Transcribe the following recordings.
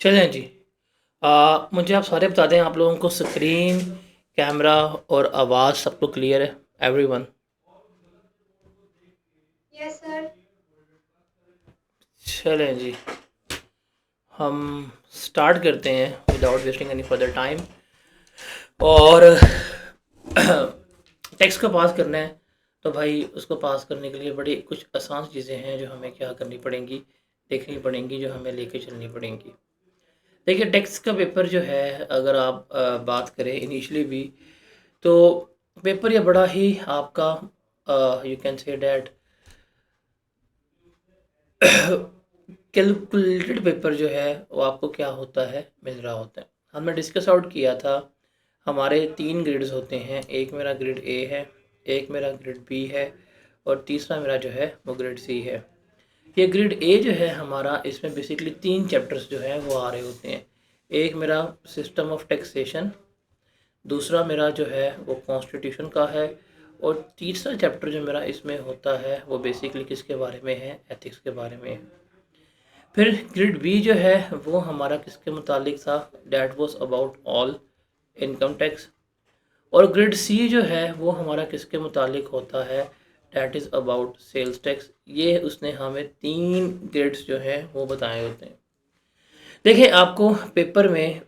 चलें जी। मुझे आप सारे बता दें, आप लोगों को स्क्रीन, कैमरा और आवाज़ सबको क्लियर है? एवरीवन? Yes sir. चलें जी, हम स्टार्ट करते हैं without wasting any further time. और टेक्स्ट को पास करना है, तो भाई उसको पास करने के लिए बड़ी कुछ आसान चीज़ें हैं जो हमें क्या करनी पड़ेंगी, देखनी पड़ेंगी, जो हमें लेके चलनी पड़ेंगी। देखिए, टेक्स्ट का पेपर जो है, अगर आप बात करें इनिशियली भी, तो पेपर ये बड़ा ही आपका, you can say that, calculated paper जो है वो आपको क्या होता है, मिल रहा होता है। हमने डिस्कस आउट किया था, हमारे 3 ग्रेड्स होते हैं। एक मेरा ग्रेड ए है, एक मेरा ग्रेड बी है, और तीसरा मेरा जो है वो ग्रेड सी है। ये ग्रेड ए जो है हमारा, इसमें बेसिकली 3 चैप्टर्स जो हैं वो आ रहे होते हैं। एक मेरा सिस्टम ऑफ टैक्सेशन, दूसरा मेरा जो है वो कॉन्स्टिट्यूशन का है, और तीसरा चैप्टर जो मेरा इसमें होता है वो बेसिकली किसके बारे में है, एथिक्स के बारे में है। फिर ग्रेड बी जो है वो हमारा किसके मुतालिक था, that was about all income tax. और ग्रेड सी जो है वो हमारा किसके मुतालिक होता है, that is about sales tax. ये उसने हमें 3 ग्रेड्स जो हैं वो बताए होते हैं। देखिए, आपको पेपर में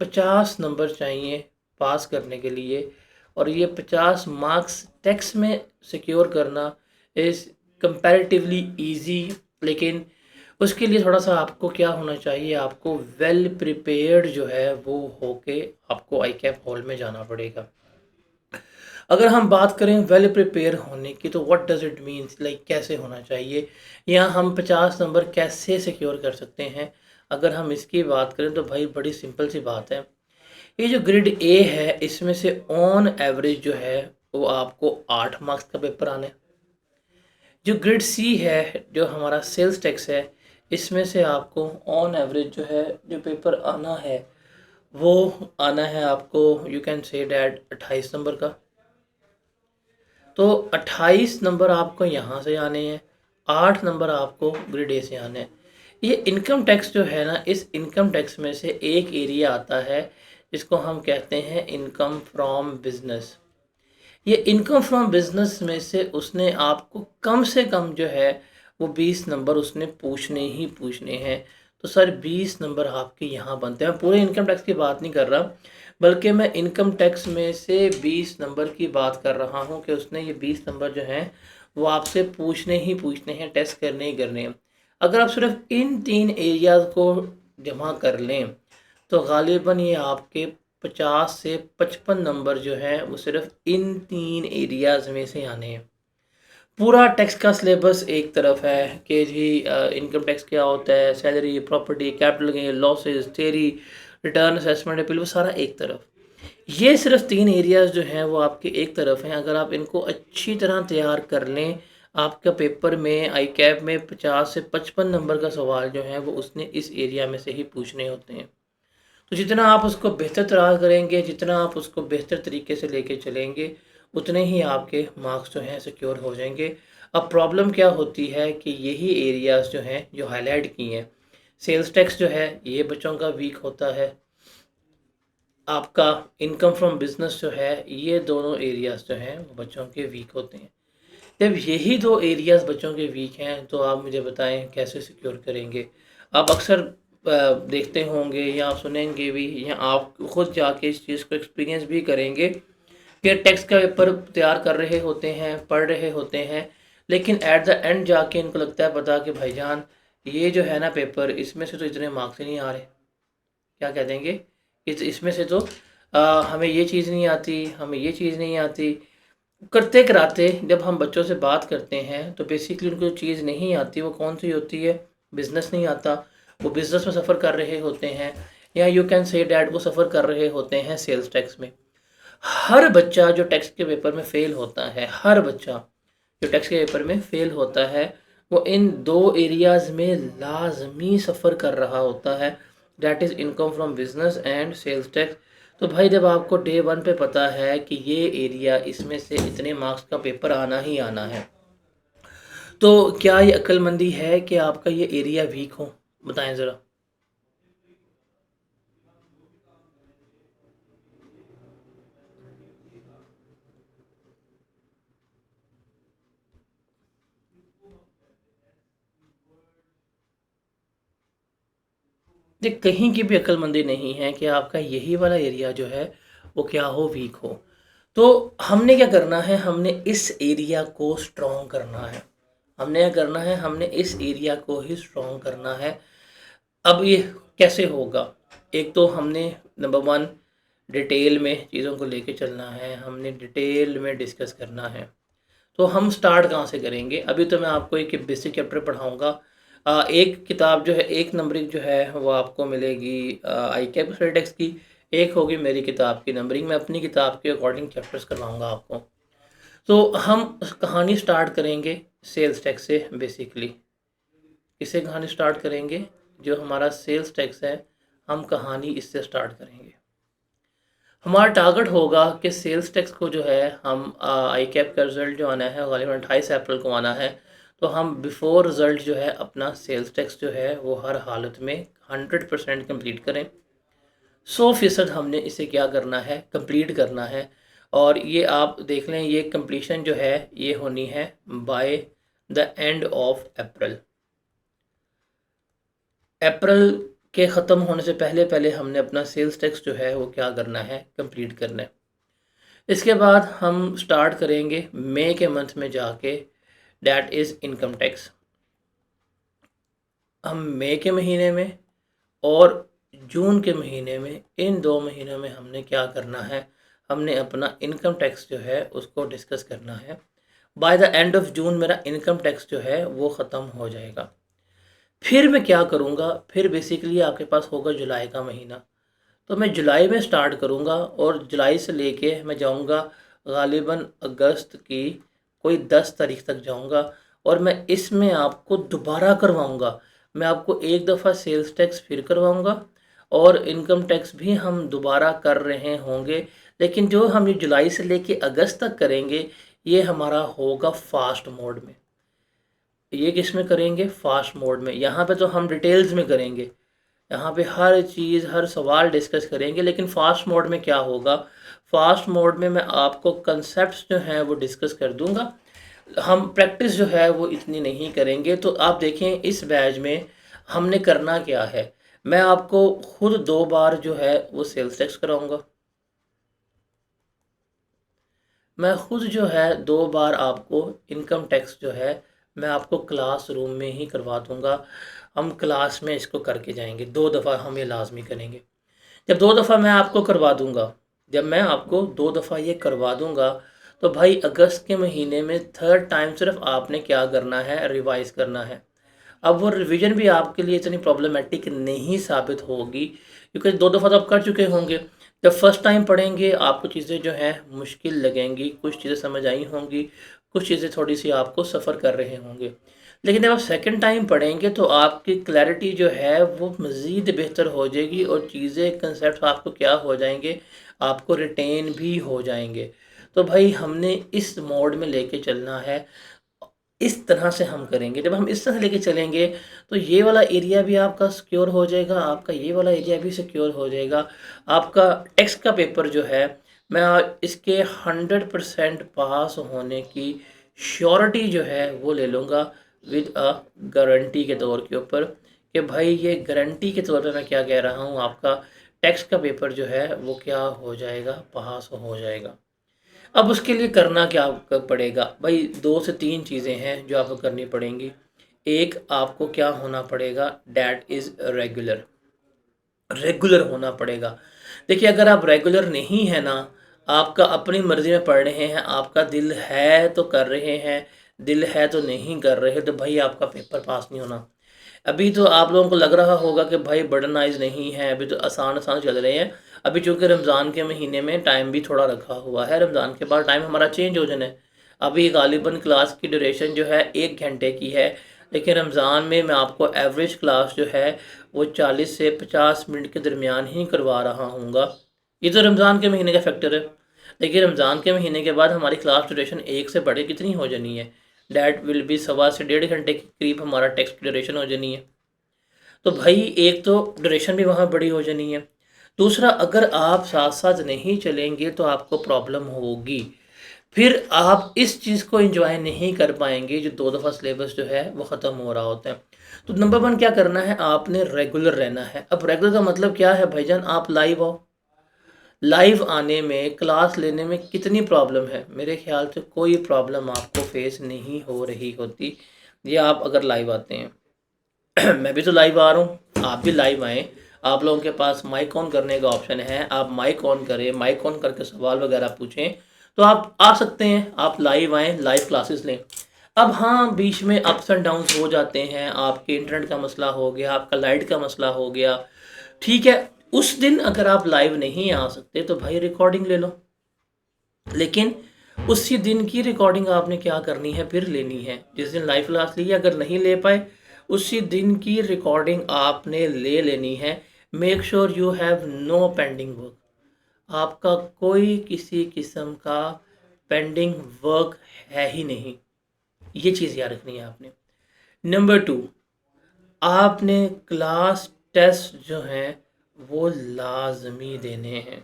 50 नंबर चाहिए पास करने के लिए, और ये 50 मार्क्स टैक्स में सिक्योर करना इज़ कंपैरेटिवली इजी। लेकिन उसके लिए थोड़ा सा आपको क्या होना चाहिए, आपको वेल प्रिपेयर्ड जो है वो होके आपको आई कैप हॉल में जाना पड़ेगा। अगर हम बात करें वेल प्रिपेयर होने की, तो what does it means, like कैसे होना चाहिए, या हम 50 नंबर कैसे सिक्योर कर सकते हैं। अगर हम इसकी बात करें तो भाई बड़ी सिंपल सी बात है। ये जो ग्रेड ए है, इसमें से ऑन एवरेज जो है वो आपको 8 मार्क्स का पेपर आना है। जो ग्रेड सी है, जो हमारा सेल्स टैक्स है, इसमें से आपको ऑन एवरेज जो है जो पेपर आना है वो आना है आपको, you can say that 28 number का। तो 28 नंबर आपको यहाँ से आने हैं, 8 नंबर आपको ग्रेड ए से आने हैं। ये इनकम टैक्स जो है ना, इस इनकम टैक्स में से एक एरिया आता है जिसको हम कहते हैं इनकम फ्रॉम बिजनेस। ये इनकम फ्रॉम बिजनेस में से उसने आपको कम से कम जो है वो 20 नंबर उसने पूछने ही पूछने हैं। तो सर 20 नंबर आपके यहाँ बनते हैं। पूरे इनकम टैक्स की बात नहीं कर रहा, बल्कि मैं इनकम टैक्स में से 20 नंबर की बात कर रहा हूँ कि उसने ये 20 नंबर जो हैं वो आपसे पूछने ही पूछने हैं, टेस्ट करने ही करने हैं। अगर आप सिर्फ इन 3 एरियाज़ को जमा कर लें, तो गालिबन ये आपके 50 से 55 नंबर जो हैं वो सिर्फ इन 3 एरियाज़ में से आने हैं। पूरा टैक्स का सिलेबस एक तरफ है कि जी इनकम टैक्स क्या होता है, salary, property, capital gain, losses, theory, return, assessment, appeal, वो सारा एक तरफ। ये सिर्फ 3 एरियाज़ जो हैं वो आपके एक तरफ हैं। अगर आप इनको अच्छी तरह तैयार कर लें, आपका पेपर में आई कैप में 50 से 55 नंबर का सवाल जो है वो उसने इस एरिया में से ही पूछने होते हैं। तो जितना आप उसको बेहतर तैयार करेंगे, जितना आप उसको बेहतर तरीके से लेके चलेंगे, उतने ही आपके मार्क्स जो हैं सिक्योर हो जाएंगे। अब प्रॉब्लम क्या होती है कि यही एरियाज़ जो हैं जो हाईलाइट किए हैं, सेल्स टैक्स जो है ये बच्चों का वीक होता है, आपका इनकम फ्रॉम बिजनेस जो है, ये दोनों एरियाज़ जो हैं वो बच्चों के वीक होते हैं। जब यही 2 एरियाज़ बच्चों के वीक हैं, तो आप मुझे बताएं कैसे सिक्योर करेंगे। आप अक्सर देखते होंगे या सुनेंगे भी, या आप खुद जाके इस चीज़ को एक्सपीरियंस भी करेंगे कि टेक्स्ट का पेपर तैयार कर रहे होते हैं, पढ़ रहे होते हैं, लेकिन एट द एंड जाके इनको लगता है पता कि भाईजान ये जो है ना पेपर, इसमें से तो इतने मार्क्स ही नहीं आ रहे। क्या कह देंगे, इसमें से तो हमें ये चीज़ नहीं आती, हमें ये चीज़ नहीं आती। करते कराते जब हम बच्चों से बात करते हैं, तो बेसिकली उनको जो चीज़ नहीं आती वो कौन सी होती है, बिज़नेस नहीं आता। वो बिज़नेस में सफ़र कर रहे होते हैं, या यू कैन से डैट वो सफ़र कर रहे होते हैं सेल्स टैक्स में। हर बच्चा जो टैक्स के पेपर में फ़ेल होता है, हर बच्चा जो टैक्स के पेपर में फ़ेल होता है, वो इन 2 एरियाज़ में लाज़मी सफ़र कर रहा होता है, that is income from business and sales tax. तो भाई जब आपको डे 1 पे पता है कि ये एरिया, इसमें से इतने मार्क्स का पेपर आना ही आना है, तो क्या ये अक्लमंदी है कि आपका ये एरिया वीक हो? बताएं ज़रा। देख, कहीं की भी अक्लमंदी नहीं है कि आपका यही वाला एरिया जो है वो क्या हो, वीक हो। तो हमने क्या करना है, हमने इस एरिया को स्ट्रॉन्ग करना है। हमने क्या करना है, हमने इस एरिया को ही स्ट्रॉन्ग करना है। अब ये कैसे होगा? एक तो हमने नंबर वन डिटेल में चीज़ों को लेके चलना है, हमने डिटेल में डिस्कस करना है। तो हम स्टार्ट कहाँ से करेंगे? अभी तो मैं आपको एक बेसिक चैप्टर पढ़ाऊँगा। एक किताब जो है, एक नंबरिंग जो है वो आपको मिलेगी आई कैप टेक्स्ट की, एक होगी मेरी किताब की नंबरिंग। मैं अपनी किताब के अकॉर्डिंग चैप्टर्स करवाऊँगा आपको। तो हम कहानी स्टार्ट करेंगे सेल्स टैक्स से बेसिकली। किससे कहानी स्टार्ट करेंगे? जो हमारा सेल्स टैक्स है, हम कहानी इससे स्टार्ट करेंगे। हमारा टारगेट होगा कि सेल्स टैक्स को जो है हम आई कैप का रिज़ल्ट जो आना है गालिबा 28 अप्रैल को आना है। तो हम बिफोर रिज़ल्ट जो है अपना सेल्स टैक्स जो है वो हर हालत में 100% कंप्लीट करें। 100% हमने इसे क्या करना है, कंप्लीट करना है। और ये आप देख लें, ये कंप्लीशन जो है ये होनी है by the end of April. अप्रैल के ख़त्म होने से पहले पहले हमने अपना सेल्स टैक्स जो है वो क्या करना है, कंप्लीट करना है। इसके बाद हम स्टार्ट करेंगे मई के मंथ में जाके, डैट इज़ इनकम टैक्स। हम मई के महीने में और जून के महीने में, इन 2 महीनों में हमने क्या करना है, हमने अपना इनकम टैक्स जो है उसको डिस्कस करना है। By the end of June मेरा इनकम टैक्स जो है वो ख़त्म हो जाएगा। फिर मैं क्या करूँगा, फिर बेसिकली आपके पास होगा जुलाई का महीना। तो मैं जुलाई में स्टार्ट करूँगा और जुलाई से लेके मैं जाऊँगा गालिबन अगस्त की कोई 10 तारीख तक जाऊँगा। और मैं इसमें आपको दोबारा करवाऊँगा। मैं आपको एक दफ़ा सेल्स टैक्स फिर करवाऊँगा और इनकम टैक्स भी हम दोबारा कर रहे होंगे। लेकिन जो हम ये जुलाई से लेके अगस्त तक करेंगे, ये हमारा होगा फास्ट मोड में। ये किस में करेंगे? फास्ट मोड में। यहाँ पे तो हम डिटेल्स में करेंगे, यहाँ पे हर चीज़ हर सवाल डिस्कस करेंगे। लेकिन फास्ट मोड में क्या होगा, फास्ट मोड में मैं आपको कंसेप्ट्स जो हैं वो डिस्कस कर दूंगा। हम प्रैक्टिस जो है वो इतनी नहीं करेंगे। तो आप देखें इस बैच में हमने करना क्या है। मैं आपको खुद 2 बार जो है वो सेल्स टैक्स कराऊंगा। मैं खुद जो है 2 बार आपको इनकम टैक्स जो है मैं आपको क्लास रूम में ही करवा दूंगा। हम क्लास में इसको करके जाएंगे, 2 दफ़ा हम ये लाजमी करेंगे। जब 2 दफ़ा मैं आपको करवा दूंगा, जब मैं आपको 2 दफ़ा ये करवा दूंगा, तो भाई अगस्त के महीने में थर्ड टाइम सिर्फ आपने क्या करना है, रिवाइज करना है। अब वो रिवीजन भी आपके लिए इतनी प्रॉब्लमेटिक नहीं साबित होगी, क्योंकि 2 दफ़ा तो आप कर चुके होंगे। जब फर्स्ट टाइम पढ़ेंगे आपको चीज़ें जो हैं मुश्किल लगेंगी, कुछ चीज़ें समझ आई होंगी, कुछ चीज़ें थोड़ी सी आपको सफ़र कर रहे होंगे। लेकिन जब आप सेकंड टाइम पढ़ेंगे तो आपकी क्लैरिटी जो है वो मज़ीद बेहतर हो जाएगी और चीज़ें कंसेप्ट आपको क्या हो जाएंगे, आपको रिटेन भी हो जाएंगे। तो भाई हमने इस मोड में लेके चलना है। इस तरह से हम करेंगे, जब हम इस तरह लेके चलेंगे तो ये वाला एरिया भी आपका सिक्योर हो जाएगा, आपका ये वाला एरिया भी सिक्योर हो जाएगा। आपका टैक्स का पेपर जो है, मैं इसके 100% पास होने की श्योरिटी जो है वो ले लूँगा विद अ गारंटी के तौर के ऊपर, कि भाई ये गारंटी के तौर पे मैं क्या कह रहा हूँ, आपका टैक्स का पेपर जो है वो क्या हो जाएगा, पास हो जाएगा। अब उसके लिए करना क्या पड़ेगा भाई? 2 से 3 चीज़ें हैं जो आपको करनी पड़ेंगी। एक, आपको क्या होना पड़ेगा, डैट इज़ रेगुलर। रेगुलर होना पड़ेगा। देखिए, अगर आप रेगुलर नहीं है ना, आपका अपनी मर्ज़ी में पढ़ रहे हैं, आपका दिल है तो कर रहे हैं, दिल है तो नहीं कर रहे, तो भाई आपका पेपर पास नहीं होना। अभी तो आप लोगों को लग रहा होगा कि भाई बर्डनाइज नहीं है, अभी तो आसान आसान चल रहे हैं। अभी चूँकि रमज़ान के महीने में टाइम भी थोड़ा रखा हुआ है, रमज़ान के बाद टाइम हमारा चेंज हो जाना है। अभी गालिबन क्लास की ड्यूरेशन जो है 1 घंटे की है, लेकिन रमज़ान में मैं आपको एवरेज क्लास जो है वो 40 से 50 मिनट के दरमियान ही करवा रहा हूँगा। ये तो रमज़ान के महीने का फैक्टर है। लेकिन रमज़ान के महीने के बाद हमारी क्लास ड्यूरेशन 1 से बढ़े कितनी हो जानी है, डैट विल बी 1.25 से 1.5 घंटे के करीब हमारा टेक्स्ट ड्यूरेशन हो जानी है। तो भाई एक तो ड्यूरेशन भी वहाँ बड़ी हो जानी है। दूसरा, अगर आप साथ साथ नहीं चलेंगे तो आपको प्रॉब्लम होगी। फिर आप इस चीज़ को एंजॉय नहीं कर पाएंगे जो 2 दफ़ा सिलेबस जो है वो ख़त्म हो रहा होता है। तो नंबर 1 क्या करना है, आपने रेगुलर रहना है। अब रेगुलर का मतलब क्या है भाईजान, आप लाइव आओ। लाइव आने में, क्लास लेने में कितनी प्रॉब्लम है? मेरे ख्याल से कोई प्रॉब्लम आपको फेस नहीं हो रही होती, ये आप अगर लाइव आते हैं। मैं भी तो लाइव आ रहा हूँ, आप भी लाइव आएँ। आप लोगों के पास माइक ऑन करने का ऑप्शन है, आप माइक ऑन करें, माइक ऑन करके सवाल वगैरह पूछें, तो आप आ सकते हैं, आप लाइव आएँ, लाइव क्लासेस लें। अब हाँ, बीच में अप्स एंड डाउन्स हो जाते हैं, आपके इंटरनेट का मसला हो गया, आपका लाइट का मसला हो गया, ठीक है। उस दिन अगर आप लाइव नहीं आ सकते तो भाई रिकॉर्डिंग ले लो, लेकिन उसी दिन की रिकॉर्डिंग आपने क्या करनी है, फिर लेनी है। जिस दिन लाइव क्लास ली है, अगर नहीं ले पाए, उसी दिन की रिकॉर्डिंग आपने ले लेनी है। Make sure you have no pending work, आपका कोई किसी किस्म का पेंडिंग वर्क है ही नहीं, ये चीज़ याद रखनी है आपने। नंबर 2, आपने क्लास टेस्ट जो हैं वो लाजमी देने हैं।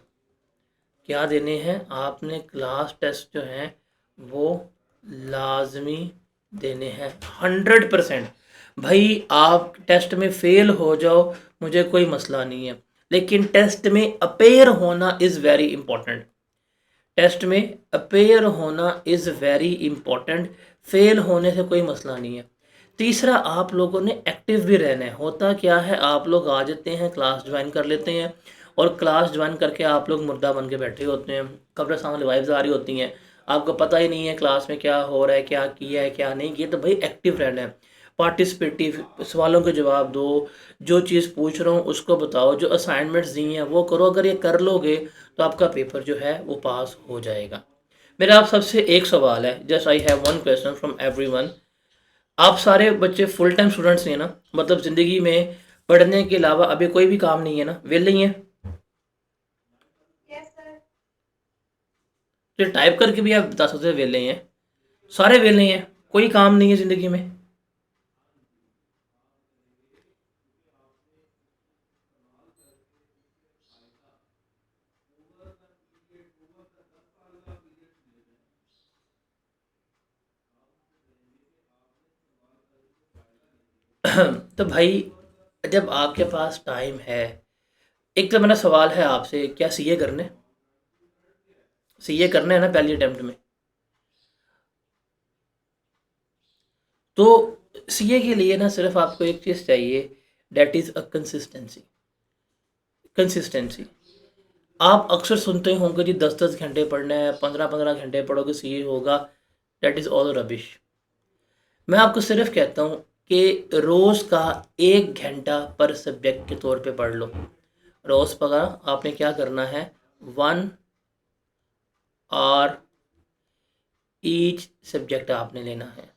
क्या देने हैं? आपने क्लास टेस्ट जो हैं वो लाजमी देने हैं, 100%। भाई आप टेस्ट में फेल हो जाओ, मुझे कोई मसला नहीं है, लेकिन टेस्ट में अपेयर होना इज़ वेरी इंपॉर्टेंट। टेस्ट में अपेयर होना इज़ वेरी इंपॉर्टेंट, फेल होने से कोई मसला नहीं है। तीसरा, आप लोगों ने एक्टिव भी रहना है। होता क्या है, आप लोग आ जाते हैं, क्लास ज्वाइन कर लेते हैं, और क्लास ज्वाइन करके आप लोग मुर्दा बन के बैठे होते हैं, कब्र सामने वाइब्स आ रही होती हैं, आपको पता ही नहीं है क्लास में क्या हो रहा है, क्या किया है, क्या नहीं किया। तो भाई एक्टिव रहना है, पार्टिसिपेटिव, सवालों के जवाब दो, जो चीज़ पूछ रहा हूँ उसको बताओ, जो असाइनमेंट्स दी हैं वो करो। अगर ये कर लोगे तो आपका पेपर जो है वो पास हो जाएगा। मेरा आप सबसे एक सवाल है, just I have one question from everyone. आप सारे बच्चे फुल टाइम स्टूडेंट्स हैं ना? मतलब ज़िंदगी में पढ़ने के अलावा अभी कोई भी काम नहीं है ना, वेले ही हैं? तो टाइप करके भी आप बता सकते हो वेले हैं, सारे वेले हैं, कोई काम नहीं है ज़िंदगी में। तो भाई जब आपके पास टाइम है, एक तो मेरा सवाल है आपसे, क्या सीए करने, सीए करना है ना पहली अटेम्प्ट में? तो सीए के लिए ना सिर्फ आपको एक चीज़ चाहिए, that is a consistency. Consistency. आप अक्सर सुनते होंगे जी 10-10 घंटे पढ़ना है, 15-15 घंटे पढ़ोगे सीए होगा, डेट इज़ ऑल रबिश। मैं आपको सिर्फ कहता हूँ कि रोज़ का 1 घंटा पर सब्जेक्ट के तौर पे पढ़ लो। रोज़ का आपने क्या करना है, 1 आवर ईच सब्जेक्ट आपने लेना है।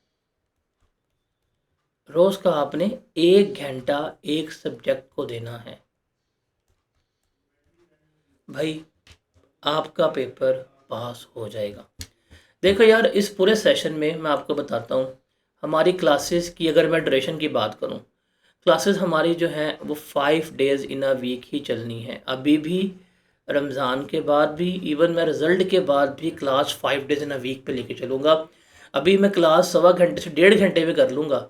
रोज़ का आपने 1 घंटा एक सब्जेक्ट को देना है। भाई आपका पेपर पास हो जाएगा। देखो यार, इस पूरे सेशन में मैं आपको बताता हूँ, हमारी क्लासेस की अगर मैं ड्यूरेशन की बात करूँ, क्लासेस हमारी जो हैं वो 5 डेज़ इन अ वीक ही चलनी है। अभी भी रमज़ान के बाद भी, इवन मैं रिज़ल्ट के बाद भी class 5 days in a week पे लेके चलूँगा। अभी मैं क्लास 1.25 से 1.5 घंटे में कर लूँगा,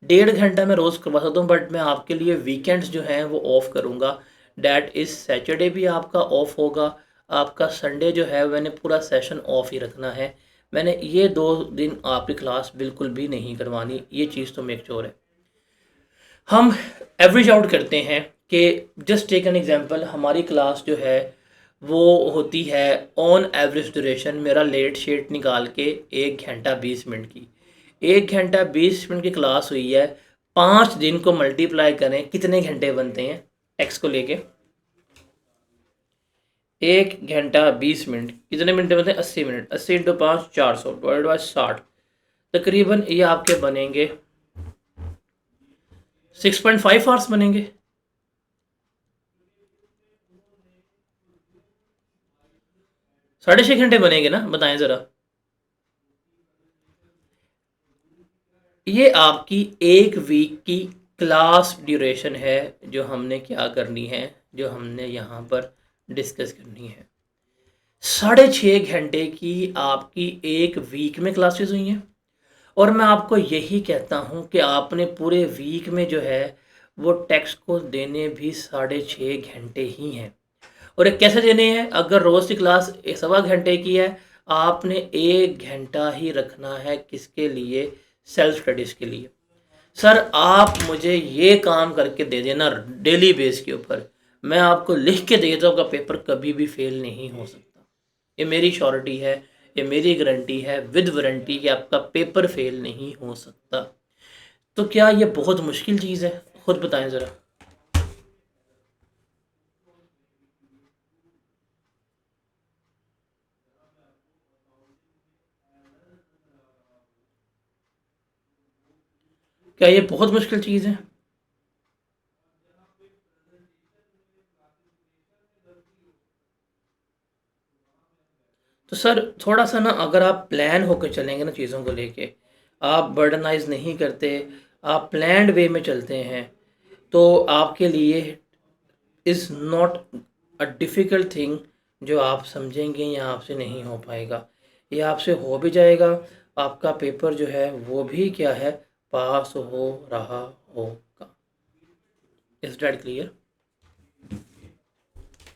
1.5 घंटा मैं रोज़ करवा सकता हूँ, बट मैं आपके लिए वीकेंड्स जो हैं वो ऑफ़ करूँगा। डैट इज़ सैटरडे भी आपका ऑफ़ होगा, आपका संडे जो है मैंने पूरा सेशन ऑफ ही रखना है। मैंने ये 2 दिन आपकी क्लास बिल्कुल भी नहीं करवानी, ये चीज़ तो मेक श्योर है। हम एवरेज आउट करते हैं कि जस्ट टेक एन एग्जांपल, हमारी क्लास जो है वो होती है ऑन एवरेज ड्यूरेशन, मेरा लेट शेट निकाल के 1 घंटा 20 मिनट की। 1 घंटा 20 मिनट की क्लास हुई है, 5 दिन को मल्टीप्लाई करें, कितने घंटे बनते हैं एक्स को लेके? 1 घंटा 20 मिनट कितने मिनट बनते हैं? 80 मिनट। 80 × 5 400, डिवाइड बाय 60, तकरीबन ये आपके बनेंगे 6.5 आवर्स बनेंगे। 6.5 घंटे बनेंगे ना, बताएं ज़रा। ये आपकी एक वीक की क्लास ड्यूरेशन है, जो हमने क्या करनी है, जो हमने यहाँ पर डिस्कस करनी है। 6.5 घंटे की आपकी एक वीक में क्लासेस हुई हैं, और मैं आपको यही कहता हूँ कि आपने पूरे वीक में जो है वो टेक्स्ट को देने भी 6.5 घंटे ही हैं। और ये कैसे देने हैं? अगर रोज़ की क्लास 1.25 घंटे की है, आपने 1 घंटा ही रखना है किसके लिए? सेल्फ स्टडीज़ के लिए। सर आप मुझे ये काम करके दे देना डेली बेस के ऊपर, मैं आपको लिख के दे दूँ, आपका पेपर कभी भी फेल नहीं हो सकता। ये मेरी श्योरिटी है, ये मेरी गारंटी है विद वारंटी कि आपका पेपर फेल नहीं हो सकता। तो क्या ये बहुत मुश्किल चीज़ है? खुद बताएं ज़रा। क्या ये बहुत मुश्किल चीज़ है? तो सर थोड़ा सा ना, अगर आप प्लान होकर चलेंगे ना चीज़ों को लेके, आप बर्डनाइज नहीं करते, आप प्लान्ड वे में चलते हैं, तो आपके लिए is not a difficult thing जो आप समझेंगे या आपसे नहीं हो पाएगा। ये आपसे हो भी जाएगा, आपका पेपर जो है वो भी क्या है, पास हो रहा होगा। Is that clear?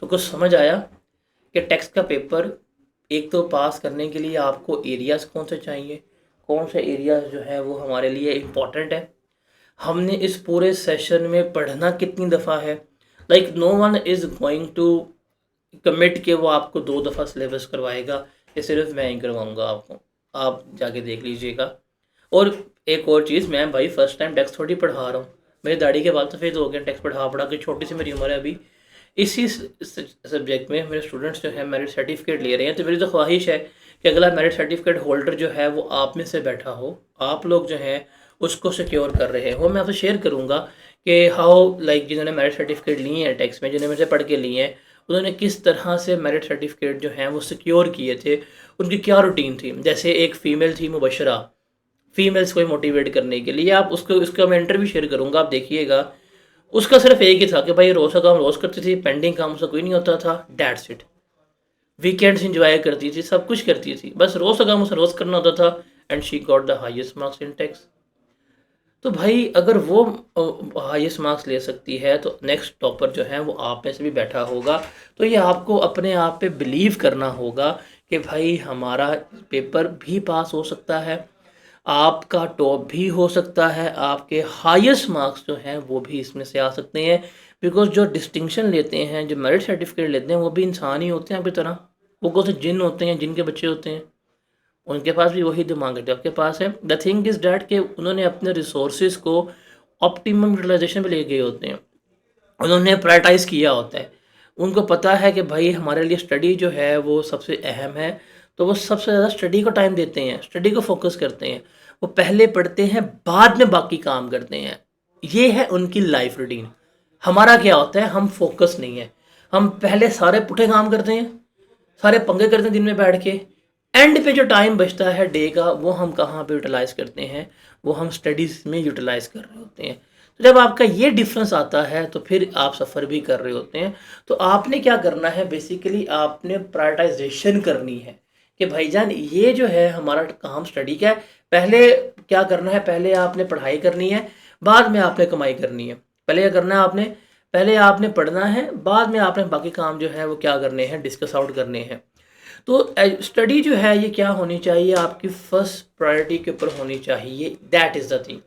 तो कुछ समझ आया कि टेक्स्ट का पेपर एक तो पास करने के लिए आपको एरियाज़ कौन से चाहिए, कौन से एरियाज़ जो है वो हमारे लिए इम्पोर्टेंट है, हमने इस पूरे सेशन में पढ़ना कितनी दफ़ा है। Like no one is going to commit कि वो आपको 2 दफ़ा सिलेबस करवाएगा, ये सिर्फ मैं ही करवाऊँगा आपको, आप जाके देख लीजिएगा। और एक और चीज़, मैं भाई फर्स्ट टाइम टेक्स्ट थोड़ी पढ़ा रहा हूँ, मेरी दाढ़ी के बाल सफ़ेद हो गए टेक्स्ट पढ़ा पढ़ा के, छोटी सी मेरी उम्र है अभी। इसी सब्जेक्ट में मेरे स्टूडेंट्स जो हैं मेरिट सर्टिफिकेट ले रहे हैं, तो मेरी तो ख्वाहिश है कि अगला मेरिट सर्टिफिकेट होल्डर जो है वो आप में से बैठा हो, आप लोग जो हैं उसको सिक्योर कर रहे हो। मैं आपसे शेयर करूँगा कि हाउ लाइक जिन्होंने मेरिट सर्टिफिकेट लिए हैं टेक्स्ट में, जिन्होंने मेरे से पढ़ के लिए हैं, उन्होंने किस तरह से मेरिट सर्टिफिकेट जो हैं वो सिक्योर किए थे, उनकी क्या रूटीन थी। जैसे एक फ़ीमेल थी मुबशरा, फीमेल्स को मोटिवेट करने के लिए, आप उसको उसका मैं इंटरव्यू शेयर करूँगा, आप देखिएगा। उसका सिर्फ एक ही था कि भाई रोज़ का काम रोज़ करती थी, पेंडिंग काम उसका कोई नहीं होता था, डेट्स इट। वीकेंड्स इंजॉय करती थी, सब कुछ करती थी, बस रोज़ का काम उसे रोज़ करना होता था, and she got the highest marks in text. तो भाई अगर वो हाईएस्ट मार्क्स ले सकती है, तो नेक्स्ट टॉपर जो है वो आप में से भी बैठा होगा। तो ये आपको अपने आप पे बिलीव करना होगा कि भाई हमारा पेपर भी पास हो सकता है, आपका टॉप भी हो सकता है, आपके हाईएस्ट मार्क्स जो हैं वो भी इसमें से आ सकते हैं। बिकॉज जो डिस्टिंक्शन लेते हैं, जो मेरिट सर्टिफिकेट लेते हैं, वो भी इंसान ही होते हैं आपकी तरह। वो कौन से जिन होते हैं, जिन के बच्चे होते हैं, उनके पास भी वही दिमाग है जो आपके पास है। द थिंग इज़ डैट कि उन्होंने अपने रिसोर्सेज को ऑप्टिमम यूटिलाइजेशन पे ले गए होते हैं, उन्होंने प्रायोरिटाइज़ किया होता है। उनको पता है कि भाई हमारे लिए स्टडी जो है वो सबसे अहम है, तो वो सबसे ज़्यादा स्टडी को टाइम देते हैं, स्टडी को फोकस करते हैं। वो पहले पढ़ते हैं, बाद में बाकी काम करते हैं। ये है उनकी लाइफ रूटीन। हमारा क्या होता है, हम फोकस नहीं है, हम पहले सारे पुठे काम करते हैं, सारे पंगे करते हैं दिन में बैठ के, एंड पे जो टाइम बचता है डे का, वो हम कहाँ पे यूटिलाइज़ करते हैं, वो हम स्टडीज़ में यूटिलाइज़ कर रहे होते हैं। तो जब आपका ये डिफरेंस आता है तो फिर आप सफ़र भी कर रहे होते हैं। तो आपने क्या करना है, बेसिकली आपने प्रायोरिटाइजेशन करनी है कि भाईजान ये जो है हमारा काम स्टडी का है, पहले क्या करना है, पहले आपने पढ़ाई करनी है, बाद में आपने कमाई करनी है। पहले क्या करना है आपने, पहले आपने पढ़ना है, बाद में आपने बाकी काम जो है वो क्या करने हैं, डिस्कस आउट करने हैं। तो स्टडी जो है ये क्या होनी चाहिए, आपकी फर्स्ट प्रायोरिटी के ऊपर होनी चाहिए। That is the thing.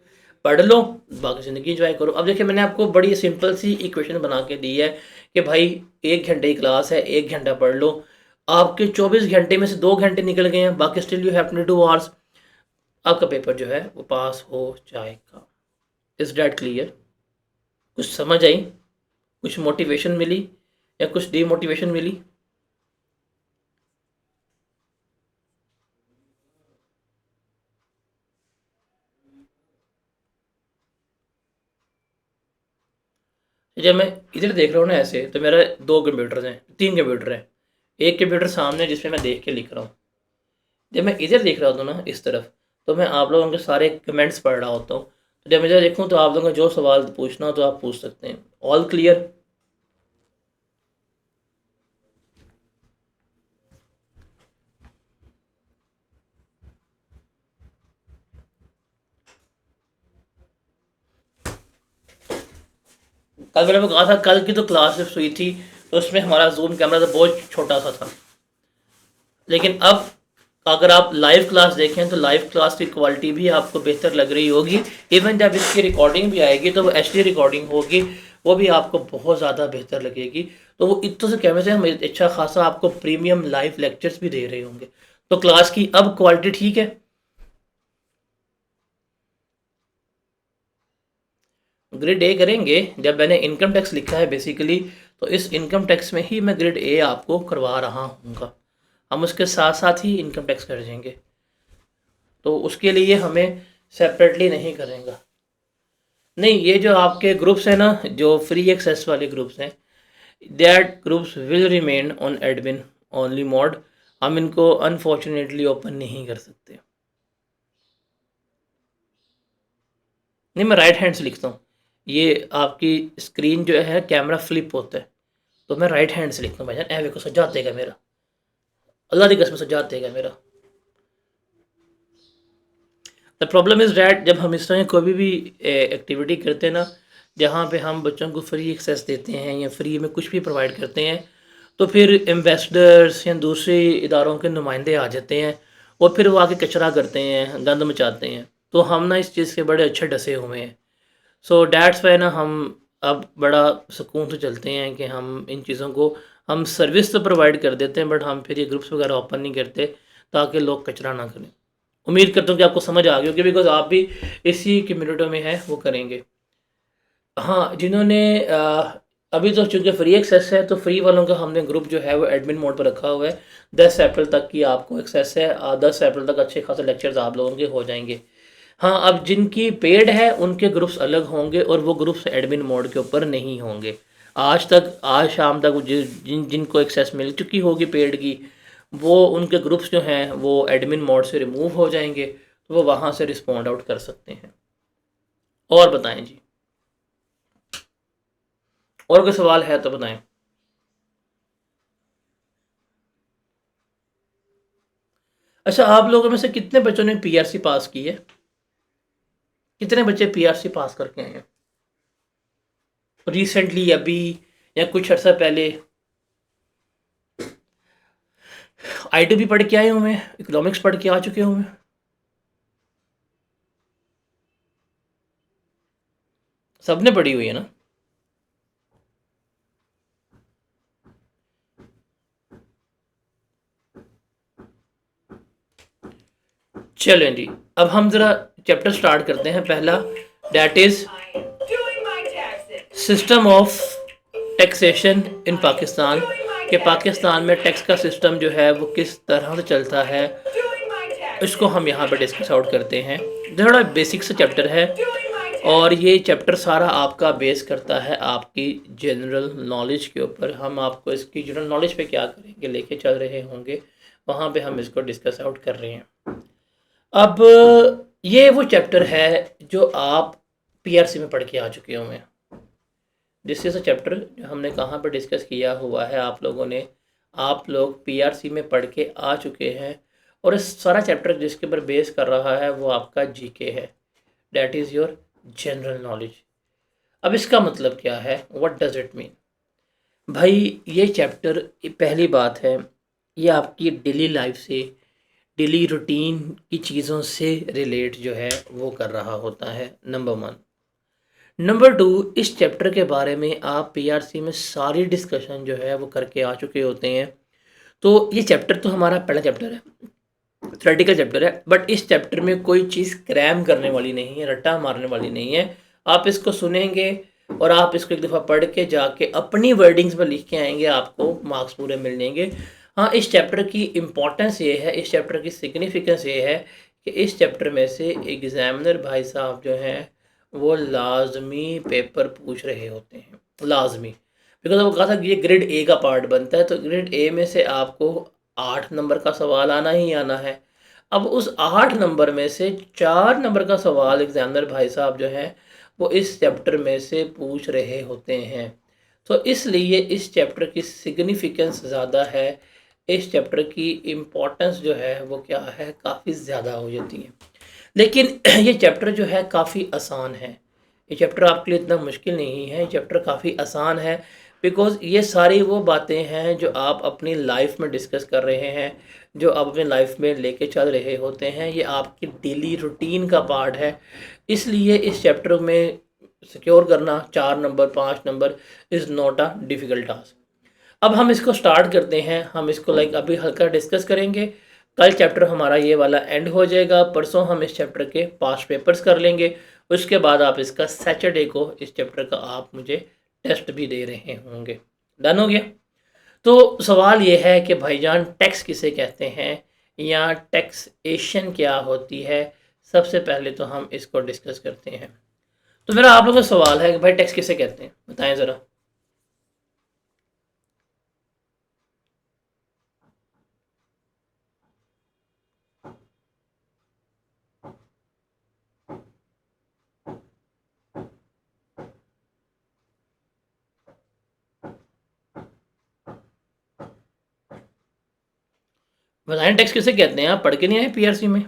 पढ़ लो, बाकी ज़िंदगी इंजॉय करो। अब देखिए मैंने आपको बड़ी सिंपल सी इक्वेशन बना के दी है कि भाई 1 घंटे की क्लास है, 1 घंटा पढ़ लो, आपके 24 घंटे में से 2 घंटे निकल गए हैं, बाकी स्टिल यू हैव 22 आवर्स, आपका पेपर जो है वो पास हो जाएगा। Is that clear? कुछ समझ आई, कुछ मोटिवेशन मिली या कुछ डीमोटिवेशन मिली? जब मैं इधर देख रहा हूँ ना ऐसे, तो मेरा 2 कंप्यूटर हैं, 3 कंप्यूटर हैं, एक कंप्यूटर सामने जिसमें मैं देख के लिख रहा हूँ। जब मैं इधर देख रहा होता हूँ ना इस तरफ, तो मैं आप लोगों के सारे कमेंट्स पढ़ रहा होता हूँ। तो जब मैं इधर देखूँ तो आप लोगों को जो सवाल पूछना हो तो आप पूछ सकते हैं। All clear? कल मैंने कहा था, कल की तो क्लास जब हुई थी तो उसमें हमारा जूम कैमरा तो बहुत छोटा सा था, लेकिन अब अगर आप लाइव क्लास देखें तो लाइव क्लास की क्वालिटी भी आपको बेहतर लग रही होगी। इवन जब इसकी रिकॉर्डिंग भी आएगी तो वो एचडी रिकॉर्डिंग होगी, वो भी आपको बहुत ज़्यादा बेहतर लगेगी। तो वो इतने से कैमरे से हम अच्छा खासा आपको प्रीमियम लाइव लेक्चर्स भी दे रहे होंगे। तो क्लास की अब क्वालिटी ठीक है। ग्रेड ए करेंगे, जब मैंने इनकम टैक्स लिखा है बेसिकली, तो इस इनकम टैक्स में ही मैं ग्रेड ए आपको करवा रहा हूँगा। हम उसके साथ साथ ही इनकम टैक्स कर देंगे, तो उसके लिए हमें सेपरेटली नहीं करेंगे। नहीं, ये जो आपके ग्रुप्स हैं ना, जो फ्री एक्सेस वाले ग्रुप्स हैं, that groups will remain on admin only mode. हम इनको अनफॉर्चुनेटली ओपन नहीं कर सकते। नहीं, मैं राइट हैंड से लिखता हूँ। ये आपकी स्क्रीन जो है कैमरा फ्लिप होता है, तो मैं राइट हैंड से लिखता हूँ भाईजान। ऐवे को सजा देगा मेरा, अल्लाह की कसम सजा देगा मेरा। द प्रॉब्लम इज़ डैट जब हम इस तरह कोई भी एक्टिविटी करते हैं ना, जहाँ पे हम बच्चों को फ्री एक्सेस देते हैं या फ्री में कुछ भी प्रोवाइड करते हैं, तो फिर एम्बेसडर्स या दूसरे इदारों के नुमाइंदे आ जाते हैं और फिर वो आके कचरा करते हैं, गंद मचाते हैं। तो हम ना इस चीज़ के बड़े अच्छे डसे हुए हैं। सो डैट्स वाई ना हम अब बड़ा सुकून से चलते हैं कि हम इन चीज़ों को, हम सर्विस तो प्रोवाइड कर देते हैं, बट हम फिर ये ग्रुप्स वगैरह ओपन नहीं करते ताकि लोग कचरा ना करें। उम्मीद करता हूँ कि आपको समझ आ गई होगी, बिकॉज आप भी इसी कम्युनिटी में हैं, वो करेंगे। हाँ, जिन्होंने अभी तो चूँकि फ्री एक्सेस है, तो फ्री वालों का हमने ग्रुप जो है वो एडमिन मोड पर रखा हुआ है। 10 अप्रैल तक की आपको एक्सेस है। 10 अप्रैल तक अच्छे खासे लेक्चर्स आप लोगों के हो जाएंगे। हाँ, अब जिनकी पेड है उनके ग्रुप्स अलग होंगे और वो ग्रुप्स एडमिन मोड के ऊपर नहीं होंगे। आज शाम तक जिनको एक्सेस मिल चुकी होगी पेड की, वो उनके ग्रुप्स जो हैं वो एडमिन मोड से रिमूव हो जाएंगे, तो वो वहाँ से रिस्पॉन्ड आउट कर सकते हैं। और बताएं जी, और कोई सवाल है तो बताएं। अच्छा, आप लोगों में से कितने बच्चों ने पीआरसी पास की है? कितने बच्चे पीआरसी पास करके आए हैं रिसेंटली, अभी या कुछ अर्सा पहले? आईटी भी पढ़ के आए हुए हैं, इकोनॉमिक्स पढ़ के आ चुके हुए हैं? सबने पढ़ी हुई है ना? चलें जी, अब हम ज़रा चैप्टर स्टार्ट करते हैं। पहला, that is system of taxation in Pakistan, कि पाकिस्तान में टैक्स का सिस्टम जो है वो किस तरह से चलता है, इसको हम यहाँ पर डिस्कस आउट करते हैं। थोड़ा बेसिक सा चैप्टर है और ये चैप्टर सारा आपका बेस करता है आपकी जनरल नॉलेज के ऊपर। हम आपको इसकी जनरल नॉलेज पे क्या करेंगे, लेके चल रहे होंगे, वहाँ पे हम इसको डिस्कस आउट कर रहे हैं। अब ये वो चैप्टर है जो आप पीआरसी में पढ़ के आ चुके होंगे। दिस इज़ अ चैप्टर जो हमने कहाँ पर डिस्कस किया हुआ है, आप लोगों ने, आप लोग पीआरसी में पढ़ के आ चुके हैं। और इस सारा चैप्टर जिसके ऊपर बेस कर रहा है वो आपका जीके है, that is your general knowledge. अब इसका मतलब क्या है, व्हाट डज इट मीन? भाई, ये चैप्टर, पहली बात है, ये आपकी डेली लाइफ से, डेली रूटीन की चीज़ों से रिलेट जो है वो कर रहा होता है, नंबर 1। नंबर 2, इस चैप्टर के बारे में आप पीआरसी में सारी डिस्कशन जो है वो करके आ चुके होते हैं। तो ये चैप्टर तो हमारा पहला चैप्टर है, थ्योरेटिकल चैप्टर है, बट इस चैप्टर में कोई चीज़ क्रैम करने वाली नहीं है, रट्टा मारने वाली नहीं है। आप इसको सुनेंगे और आप इसको एक दफ़ा पढ़ के जाके अपनी वर्डिंग्स में लिख के आएंगे, आपको मार्क्स पूरे मिल जाएंगे। हाँ, इस चैप्टर की इम्पोर्टेंस ये है, इस चैप्टर की सिग्निफिकेंस ये है कि इस चैप्टर में से एग्ज़ामिनर भाई साहब जो हैं वो लाजमी पेपर पूछ रहे होते हैं, लाजमी। बिकॉज वो कहा था कि ये ग्रेड ए का पार्ट बनता है, तो ग्रेड ए में से आपको 8 नंबर का सवाल आना ही आना है। अब उस 8 नंबर में से 4 नंबर का सवाल एग्जामिनर भाई साहब जो हैं वो इस चैप्टर में से पूछ रहे होते हैं। तो इसलिए इस चैप्टर की सिग्निफिकेंस ज़्यादा है, इस चैप्टर की इम्पोर्टेंस जो है वो क्या है, काफ़ी ज़्यादा हो जाती है। लेकिन ये चैप्टर जो है काफ़ी आसान है, ये चैप्टर आपके लिए इतना मुश्किल नहीं है, ये चैप्टर काफ़ी आसान है, बिकॉज़ ये सारी वो बातें हैं जो आप अपनी लाइफ में डिस्कस कर रहे हैं, जो आप अपनी लाइफ में लेके चल रहे होते हैं, ये आपकी डेली रूटीन का पार्ट है। इसलिए इस चैप्टर में सिक्योर करना 4 number 5 number is not a difficult task. अब हम इसको स्टार्ट करते हैं, हम इसको अभी हल्का डिस्कस करेंगे। कल चैप्टर हमारा ये वाला एंड हो जाएगा, परसों हम इस चैप्टर के पास्ट पेपर्स कर लेंगे। उसके बाद आप इसका सैटरडे को इस चैप्टर का आप मुझे टेस्ट भी दे रहे होंगे। डन हो गया? तो सवाल ये है कि भाईजान टैक्स किसे कहते हैं या टैक्सेशन क्या होती है। सबसे पहले तो हम इसको डिस्कस करते हैं। तो मेरा आप लोगों का सवाल है कि भाई टैक्स किसे कहते हैं, बताएं ज़रा। बताएं टैक्स किसे कहते हैं, आप पढ़ के नहीं आए पीआरसी में?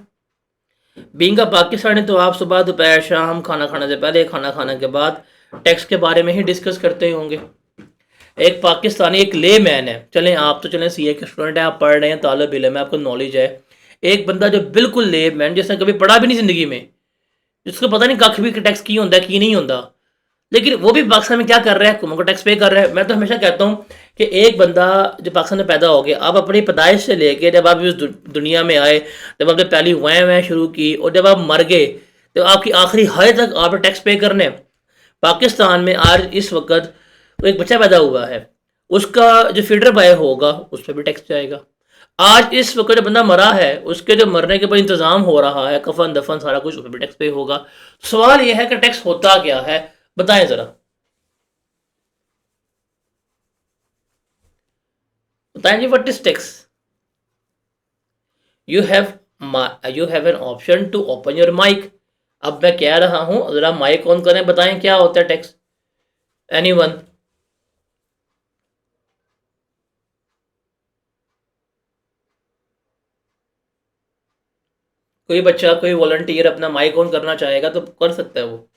बीइंग अ पाकिस्तानी तो आप सुबह दोपहर शाम खाना खाने से पहले खाना खाने के बाद टैक्स के बारे में ही डिस्कस करते होंगे। एक पाकिस्तानी एक ले मैन है, चलें आप तो चलें सीए के स्टूडेंट हैं, आप पढ़ रहे हैं, तालिब इल्म है, आपको नॉलेज है। एक बंदा जो बिल्कुल ले मैन, जिसने कभी पढ़ा भी नहीं ज़िंदगी में, जिसको पता नहीं कख भी टैक्स की होता है की नहीं होता, लेकिन वो भी पाकिस्तान में क्या कर रहा है, हुकूमत को टैक्स पे कर रहा है। मैं तो हमेशा कहता हूँ कि एक बंदा जो पाकिस्तान में पैदा हो गया, आप अपनी पैदाइश से लेके जब आप इस दुनिया में आए, जब आपने पहली वह शुरू की और जब आप मर गए, तो आपकी आखिरी हद तक आप टैक्स पे करने। पाकिस्तान में आज इस वक्त एक बच्चा पैदा हुआ है, उसका जो फीडर बॉय होगा उस पर भी टैक्स जाएगा। आज इस वक्त जो बंदा मरा है, उसके जो मरने के बाद इंतज़ाम हो रहा है, कफन दफन सारा कुछ, उस पर भी टैक्स पे होगा। सवाल यह है कि टैक्स होता क्या है, बताएं ज़रा, बताएं जी, what is tax. You have you have an option to open your mic. अब मैं कह रहा हूं, जरा माइक ऑन करें, बताएं क्या होता है टैक्स। एनीवन? कोई बच्चा, कोई वॉलंटियर अपना माइक ऑन करना चाहेगा तो कर सकता है वो।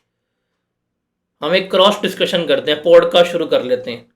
हम एक क्रॉस डिस्कशन करते हैं, पॉडकास्ट शुरू कर लेते हैं।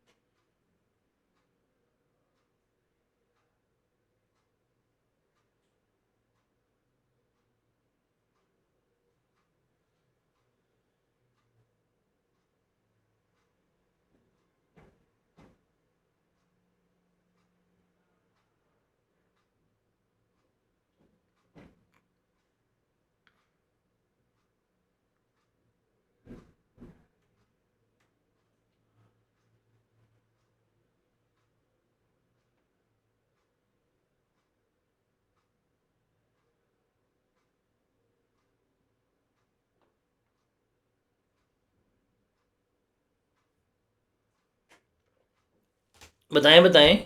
बताएं बताएं।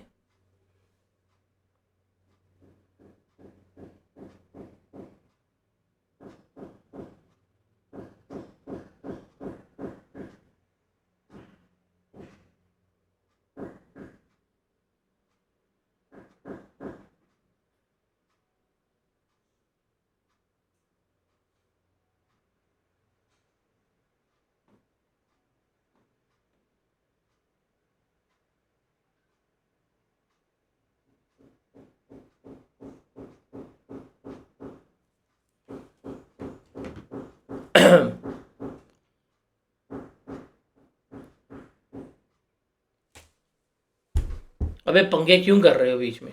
अबे पंगे क्यों कर रहे हो बीच में?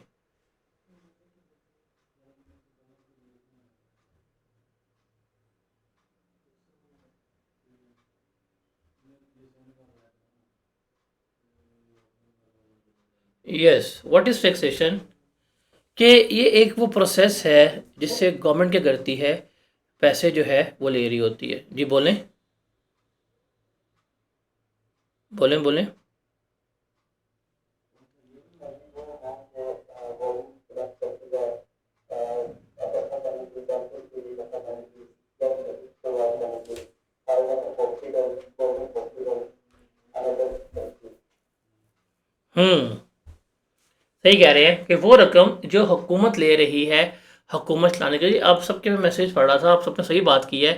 Yes, what is taxation? कि ये एक वो प्रोसेस है जिससे गवर्नमेंट क्या करती है, पैसे जो है वो ले रही होती है। जी बोलें, बोलें बोलें। हम्म, सही कह रहे हैं कि वो रकम जो हुकूमत ले रही है, हुकूमत चलाने के लिए। आप सबके मैं मैसेज पढ़ रहा था, आप सबने सही बात की है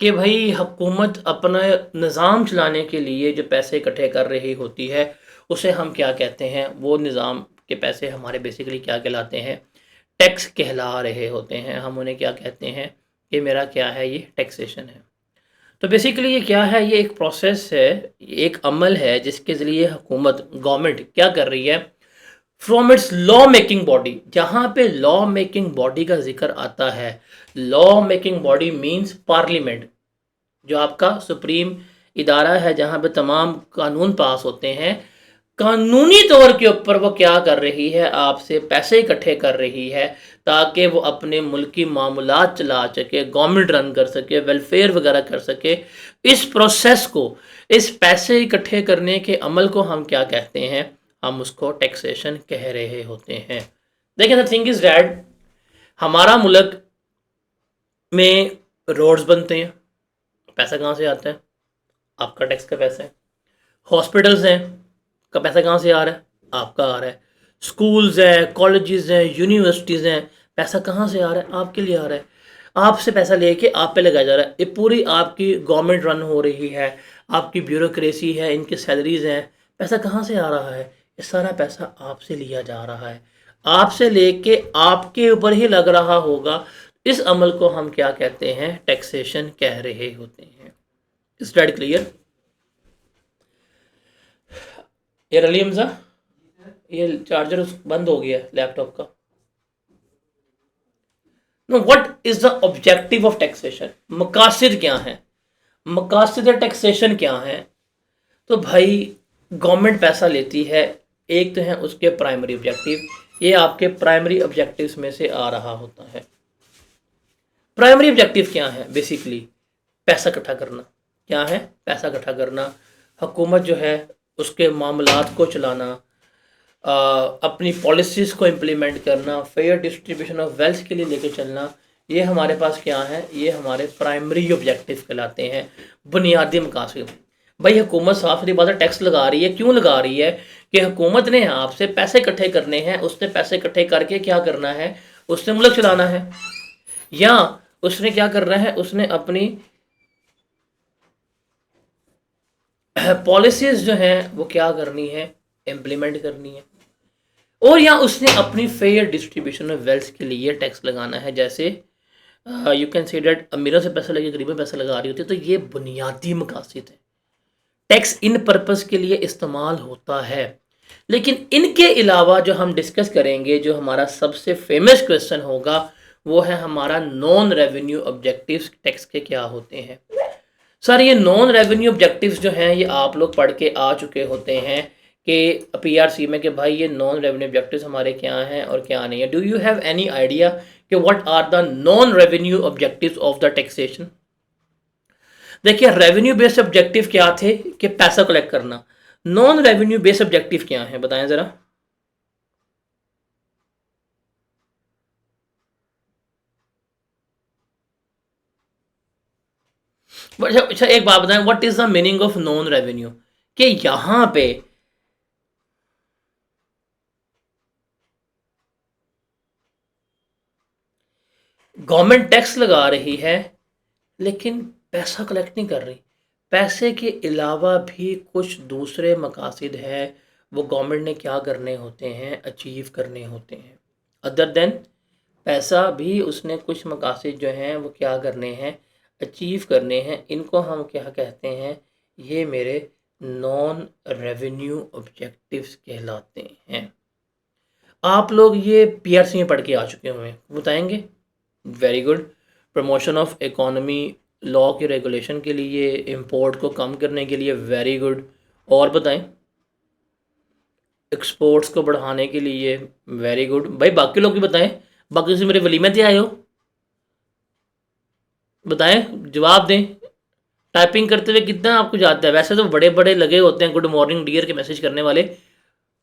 कि भाई हुकूमत अपना निज़ाम चलाने के लिए जो पैसे इकट्ठे कर रही होती है उसे हम क्या कहते हैं, वो निज़ाम के पैसे हमारे बेसिकली क्या कहलाते हैं, टैक्स कहला रहे होते हैं। हम उन्हें क्या कहते हैं, कि मेरा क्या है, ये टैक्सेशन है। तो बेसिकली ये क्या है, ये एक प्रोसेस है, एक अमल है जिसके ज़रिए हुकूमत, गवर्नमेंट क्या कर रही है, from its law making body. जहाँ पे लॉ मेकिंग बॉडी का जिक्र आता है, law making body means parliament, जो आपका सुप्रीम इदारा है जहाँ पे तमाम कानून पास होते हैं, कानूनी तौर के ऊपर वो क्या कर रही है, आपसे पैसे इकट्ठे कर रही है ताकि वो अपने मुल्क की मामूलात चला सके, गवर्नमेंट रन कर सके, वेलफेयर वगैरह कर सके। इस प्रोसेस को, इस पैसे इकट्ठे करने के अमल को हम क्या कहते हैं, हम उसको टैक्सेशन कह रहे होते हैं। देखिए द थिंग इज डैट, हमारा मुल्क में रोड्स बनते हैं, पैसा कहाँ से आता है, आपका टैक्स का पैसा है। हॉस्पिटल्स हैं, का पैसा कहाँ से आ रहा है, आपका आ रहा है। स्कूल्स हैं, कॉलेजेस हैं, यूनिवर्सिटीज़ हैं, पैसा कहाँ से आ रहा है, आपके लिए आ रहा है। आपसे पैसा लेके आप पे लगाया जा रहा है। ये पूरी आपकी गवर्नमेंट रन हो रही है, आपकी ब्यूरोक्रेसी है, इनकी सैलरीज हैं। पैसा कहाँ से आ रहा है, ये सारा पैसा आपसे लिया जा रहा है, आपसे लेके आपके ऊपर ही लग रहा होगा। इस अमल को हम क्या कहते हैं, टैक्सेशन कह रहे होते हैं। Is that clear? ये रली हमजा, ये चार्जर बंद हो गया लैपटॉप का। No, what is the objective of taxation, मकासद क्या है, मकासद टैक्सेशन क्या है। तो भाई गवर्नमेंट पैसा लेती है, एक तो है उसके प्राइमरी ऑब्जेक्टिव, ये आपके प्राइमरी ऑब्जेक्टिव्स में से आ रहा होता है। प्राइमरी ऑब्जेक्टिव क्या है, बेसिकली पैसा इकट्ठा करना। क्या है, पैसा इकट्ठा करना। हुकूमत जो है उसके मामलात को चलाना, अपनी पॉलिसीज़ को इम्प्लीमेंट करना, फेयर डिस्ट्रीब्यूशन ऑफ वेल्थ के लिए लेके चलना। ये हमारे पास क्या है, ये हमारे प्राइमरी ऑब्जेक्टिव कहलाते हैं, बुनियादी मकासद। भाई हुकूमत साफ सारी बात है, टैक्स लगा रही है, क्यों लगा रही है, कि हुकूमत ने आपसे पैसे इकट्ठे करने हैं, उसने पैसे इकट्ठे करके क्या करना है, उसने मुल्क चलाना है, या उसने क्या करना है, उसने अपनी पॉलिसीज़ जो हैं वो क्या करनी है, इम्प्लीमेंट करनी है। और या उसने अपनी फेयर डिस्ट्रीब्यूशन ऑफ वेल्थ के लिए टैक्स लगाना है। जैसे यू कैन सी डेट अमीरों से पैसा लेके गरीबों में पैसा लगा रही होती है। तो ये बुनियादी मकासद है, टैक्स इन पर्पस के लिए इस्तेमाल होता है। लेकिन इनके अलावा जो हम डिस्कस करेंगे, जो हमारा सबसे फेमस क्वेश्चन होगा, वो है हमारा नॉन रेवेन्यू ऑब्जेक्टिव्स टैक्स के क्या होते हैं। सर ये नॉन रेवेन्यू ऑब्जेक्टिव्स जो हैं, ये आप लोग पढ़ के आ चुके होते हैं कि पीआरसी में, कि भाई ये नॉन रेवेन्यू ऑब्जेक्टिव्स हमारे क्या हैं और क्या नहीं है। Do you have any idea कि what are the non revenue objectives of the taxation? देखिए रेवेन्यू बेस्ड ऑब्जेक्टिव क्या थे, कि पैसा कलेक्ट करना। नॉन रेवेन्यू बेस्ड ऑब्जेक्टिव क्या है, बताएं जरा। अच्छा एक बात बताएं, what is the meaning of non revenue, कि यहां पे गवर्नमेंट टैक्स लगा रही है लेकिन पैसा कलेक्ट नहीं कर रही। पैसे के अलावा भी कुछ दूसरे मकासद हैं, वो गवर्नमेंट ने क्या करने होते हैं, अचीव करने होते हैं। अदर देन पैसा भी उसने कुछ मकासद जो हैं वो क्या करने हैं, अचीव करने हैं। इनको हम क्या कहते हैं, ये मेरे नॉन रेवेन्यू ऑब्जेक्टिव्स कहलाते हैं। आप लोग ये पीआरसी में पढ़ के आ चुके हुए हैं, बताएंगे? Very good. Promotion of economy, law के रेगुलेशन के लिए, इंपोर्ट को कम करने के लिए, वेरी गुड। और बताएं, एक्सपोर्ट्स को बढ़ाने के लिए, वेरी गुड। भाई बाकी लोग भी बताएं, बाकी से मेरे वलीमे से आए हो, बताएं, जवाब दें। टाइपिंग करते हुए कितना आपको जाता है? वैसे तो बड़े बड़े लगे होते हैं गुड मॉर्निंग डियर के मैसेज करने वाले।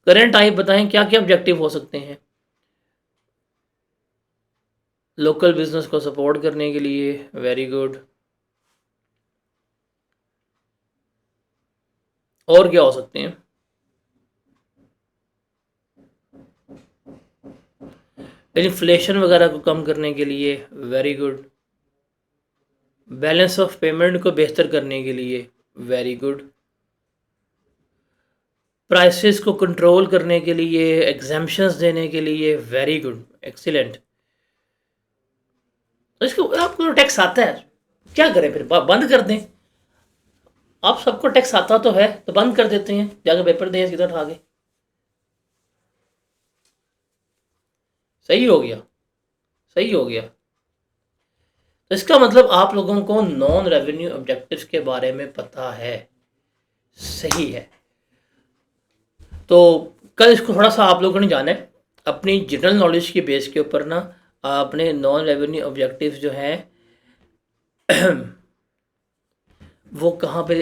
करेंट टाइप बताएं, क्या क्या ऑब्जेक्टिव हो सकते हैं। लोकल बिजनेस को सपोर्ट करने के लिए, वेरी गुड। और क्या हो सकते हैं? इन्फ्लेशन वगैरह को कम करने के लिए, very good. Balance of payment को बेहतर करने के लिए, वेरी गुड। प्राइसेस को कंट्रोल करने के लिए, एग्जाम्पशंस देने के लिए, वेरी गुड, एक्सीलेंट। तो इसको आपको टैक्स आता है, क्या करें फिर, बंद कर दें। आप सबको टैक्स आता तो है तो बंद कर देते हैं, जाकर पेपर दें सीधा उठा के। सही हो गया, सही हो गया। तो इसका मतलब आप लोगों को नॉन रेवेन्यू ऑब्जेक्टिव्स के बारे में पता है, सही है। तो कल इसको थोड़ा सा आप लोगों ने जाना है, अपनी जनरल नॉलेज की बेस के ऊपर ना अपने नॉन रेवेन्यू ऑब्जेक्टिव्स जो हैं वो कहाँ पे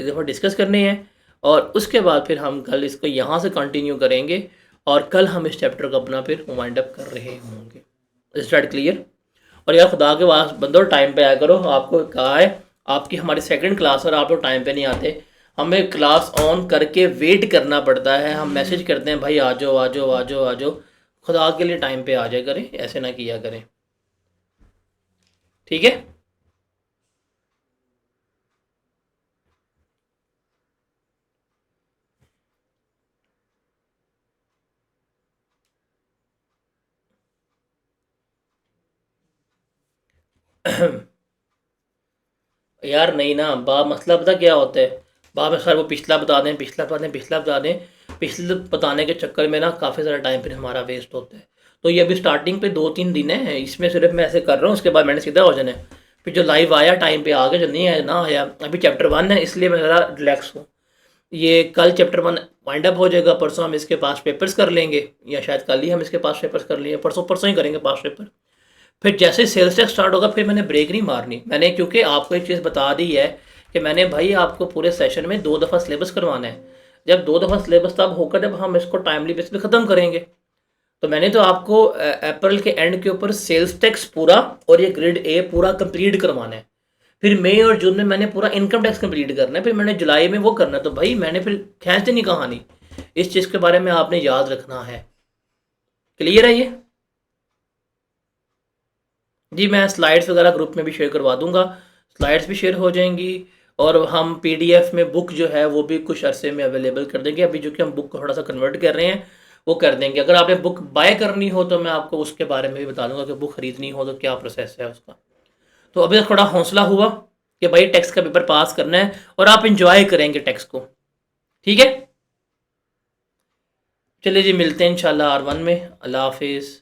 देखो डिस्कस करने हैं, और उसके बाद फिर हम कल इसको यहाँ से कंटिन्यू करेंगे, और कल हम इस चैप्टर को अपना फिर वाइंड अप कर रहे होंगे। Is that clear? और यार खुदा के वास्ते बंदो टाइम पे आया करो, आपको कहा है आपकी हमारी सेकंड क्लास और आप लोग टाइम पे नहीं आते। हमें क्लास ऑन करके वेट करना पड़ता है, हम मैसेज करते हैं भाई आ जाओ आ जाओ आ जाओ आ जाओ। खुदा के लिए टाइम पे आ जाया करें, ऐसे ना किया करें, ठीक है? यार नहीं ना, बा मसला पता क्या होता है, में सर वो पिछला बता दें, पिछला बता दें, पिछला बता दें, पिछले बताने के चक्कर में ना काफ़ी सारा टाइम फिर हमारा वेस्ट होता है। तो ये अभी स्टार्टिंग पे 2-3 दिन है, इसमें सिर्फ मैं ऐसे कर रहा हूँ, उसके बाद मैंने सीधा हो जाना है। फिर जो लाइव आया टाइम पे आ गया, जो नहीं आया ना आया। अभी चैप्टर 1 है इसलिए मैं ज़रा रिलैक्स हूँ। ये कल चैप्टर 1 वाइंड अप हो जाएगा, परसों हम इसके पास पेपर्स कर लेंगे, या शायद कल ही हम इसके पास पेपर्स कर लेंगे, परसों परसों ही करेंगे पास पेपर। फिर जैसे सेल्स टैक्स स्टार्ट होगा फिर मैंने ब्रेक नहीं मारनी, मैंने क्योंकि आपको एक चीज़ बता दी है कि मैंने भाई आपको पूरे सेशन में 2 दफ़ा सिलेबस करवाना है। जब 2 दफ़ा सिलेबस तब होकर जब हम इसको टाइमली बेस पे ख़त्म करेंगे। तो मैंने तो आपको अप्रैल के एंड के ऊपर सेल्स टैक्स पूरा और ये ग्रेड ए पूरा कंप्लीट करवाना है। फिर मई और जून में मैंने पूरा इनकम टैक्स कंप्लीट करना है, फिर मैंने जुलाई में वो करना है। तो भाई मैंने फिर खींचते नहीं कहानी, इस चीज़ के बारे में आपने याद रखना है। क्लियर है ये? जी मैं स्लाइड्स वगैरह ग्रुप में भी शेयर करवा दूंगा, स्लाइड्स भी शेयर हो जाएंगी, और हम पीडीएफ में बुक जो है वो भी कुछ अरसे में अवेलेबल कर देंगे। अभी जो कि हम बुक को थोड़ा सा कन्वर्ट कर रहे हैं वो कर देंगे। अगर आपने बुक बाय करनी हो तो मैं आपको उसके बारे में भी बता दूंगा कि बुक खरीदनी हो तो क्या प्रोसेस है उसका। तो अभी थोड़ा हौसला हुआ कि भाई टैक्स का पेपर पास करना है और आप इंजॉय करेंगे टैक्स को, ठीक है? चलिए जी, मिलते हैं इंशाल्लाह R1 में। अल्लाह हाफिज़।